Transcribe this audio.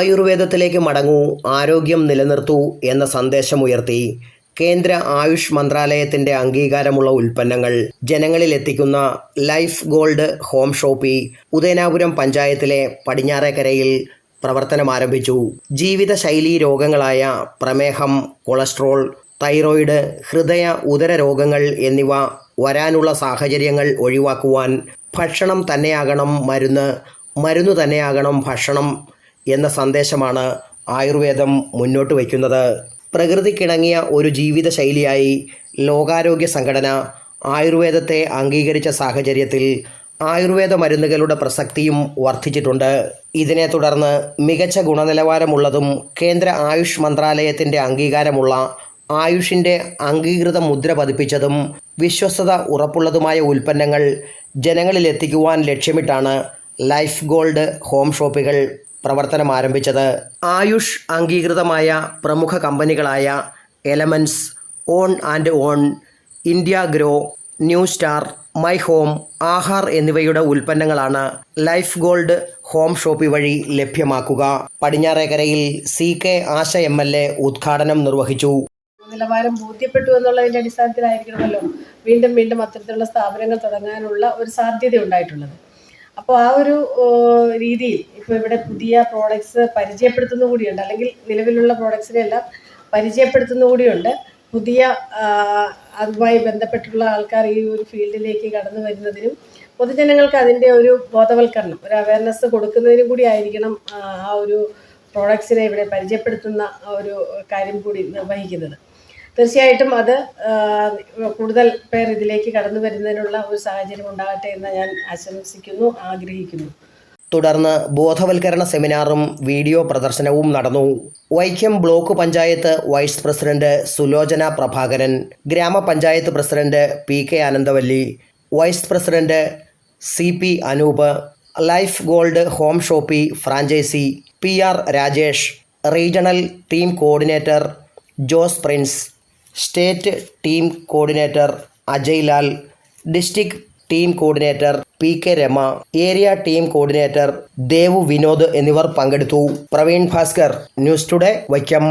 ആയുർവേദത്തിലേക്ക് മടങ്ങൂ, ആരോഗ്യം നിലനിർത്തൂ എന്ന സന്ദേശമുയർത്തി കേന്ദ്ര ആയുഷ് മന്ത്രാലയത്തിൻ്റെ അംഗീകാരമുള്ള ഉൽപ്പന്നങ്ങൾ ജനങ്ങളിലെത്തിക്കുന്ന life gold home shoppy Udayanapuram പഞ്ചായത്തിലെ പടിഞ്ഞാറേക്കരയിൽ പ്രവർത്തനമാരംഭിച്ചു. ജീവിതശൈലീ രോഗങ്ങളായ പ്രമേഹം, കൊളസ്ട്രോൾ, തൈറോയിഡ്, ഹൃദയ ഉദര രോഗങ്ങൾ എന്നിവ വരാനുള്ള സാഹചര്യങ്ങൾ ഒഴിവാക്കുവാൻ ഭക്ഷണം തന്നെയാകണം മരുന്ന്, മരുന്ന് തന്നെയാകണം ഭക്ഷണം എന്ന സന്ദേശമാണ് ആയുർവേദം മുന്നോട്ട് വയ്ക്കുന്നത്. പ്രകൃതിക്കിണങ്ങിയ ഒരു ജീവിതശൈലിയായി ലോകാരോഗ്യ സംഘടന ആയുർവേദത്തെ അംഗീകരിച്ച സാഹചര്യത്തിൽ ആയുർവേദ മരുന്നുകളുടെ പ്രസക്തിയും വർദ്ധിച്ചിട്ടുണ്ട്. ഇതിനെ തുടർന്ന് മികച്ച ഗുണനിലവാരമുള്ളതും കേന്ദ്ര ആയുഷ് മന്ത്രാലയത്തിൻ്റെ അംഗീകാരമുള്ള ആയുഷിൻ്റെ അംഗീകൃത മുദ്ര പതിപ്പിച്ചതും വിശ്വസ്തത ഉറപ്പുള്ളതുമായ ഉൽപ്പന്നങ്ങൾ ജനങ്ങളിലെത്തിക്കുവാൻ ലക്ഷ്യമിട്ടാണ് ലൈഫ് ഗോൾഡ് ഹോം ഷോപ്പുകൾ പ്രവർത്തനം ആരംഭിച്ചത്. ആയുഷ് അംഗീകൃതമായ പ്രമുഖ കമ്പനികളായ elements, on and on, India grow, new star, my home, Aahar എന്നിവയുടെ ഉൽപ്പന്നങ്ങളാണ് ലൈഫ് ഗോൾഡ് ഹോം ഷോപ്പി വഴി ലഭ്യമാക്കുക. പടിഞ്ഞാറേക്കരയിൽ CK ആശ MLA ഉദ്ഘാടനം നിർവഹിച്ചു. നിലവാരം ബോധ്യപ്പെട്ടു എന്നുള്ളതിൻ്റെ അടിസ്ഥാനത്തിലായിരിക്കണമല്ലോ വീണ്ടും വീണ്ടും അത്തരത്തിലുള്ള സ്ഥാപനങ്ങൾ തുടങ്ങാനുള്ള ഒരു സാധ്യത ഉണ്ടായിട്ടുള്ളത്. അപ്പോൾ ആ ഒരു രീതിയിൽ ഇപ്പോൾ ഇവിടെ പുതിയ പ്രോഡക്ട്സ് പരിചയപ്പെടുത്തുന്ന കൂടിയുണ്ട്, അല്ലെങ്കിൽ നിലവിലുള്ള പ്രോഡക്ട്സിനെല്ലാം പരിചയപ്പെടുത്തുന്ന കൂടിയുണ്ട്. പുതിയ അതുമായി ബന്ധപ്പെട്ടുള്ള ആൾക്കാർ ഈ ഒരു ഫീൽഡിലേക്ക് കടന്നു വരുന്നതിനും പൊതുജനങ്ങൾക്ക് അതിൻ്റെ ഒരു ബോധവൽക്കരണം, ഒരു അവയർനെസ് കൊടുക്കുന്നതിനും കൂടി ആയിരിക്കണം ആ ഒരു പ്രോഡക്ട്സിനെ ഇവിടെ പരിചയപ്പെടുത്തുന്ന ഒരു കാര്യം കൂടി നിർവഹിക്കുന്നത്. തീർച്ചയായിട്ടും അത് കൂടുതൽ പേർ ഇതിലേക്ക് കടന്നു വരുന്നതിനുള്ള ഒരു സാഹചര്യം ഉണ്ടാകട്ടെ എന്ന് ഞാൻ ആശംസിക്കുന്നു, ആഗ്രഹിക്കുന്നു. തുടർന്ന് ബോധവൽക്കരണ സെമിനാറും വീഡിയോ പ്രദർശനവും നടന്നു. Vaikom block panchayat vice president Sulochana Prabhakaran, ഗ്രാമപഞ്ചായത്ത് president PK Anandavalli, vice president CP Anoop, life gold home shoppy franchisee PR Rajesh, regional team coordinator Jose Prince, state team coordinator Ajay Lal, district team coordinator PK Rama, area team coordinator Devu Vinod എന്നിവർ പങ്കെടുത്തു. Praveen Bhaskar, news today, Vaikom.